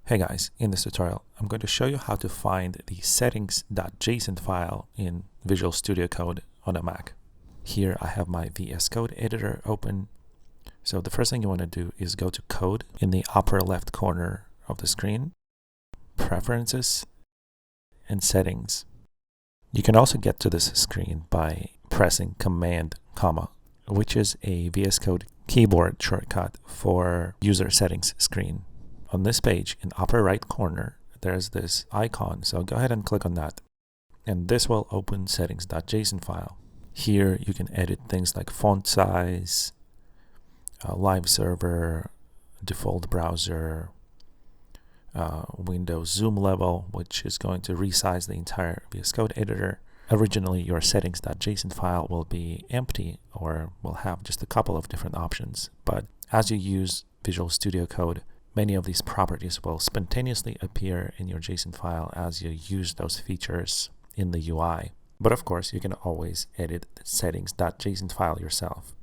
Hey guys, in this tutorial, I'm going to show you how to find the settings.json file in Visual Studio Code on a Mac. Here I have my VSCode editor open. So the first thing you want to do is go to Code in the upper left corner of the screen, Preferences, and Settings. You can also get to this screen by pressing Command, which is a VSCode keyboard shortcut for User Settings screen. On this page, in the upper right corner, there's this icon, so go ahead and click on that. And this will open settings.json file. Here you can edit things like font size, live server, default browser, Windows zoom level, which is going to resize the entire VS Code editor. Originally, your settings.json file will be empty or will have just a couple of different options. But as you use Visual Studio Code, many of these properties will spontaneously appear in your JSON file as you use those features in the UI. But of course, you can always edit the settings.json file yourself.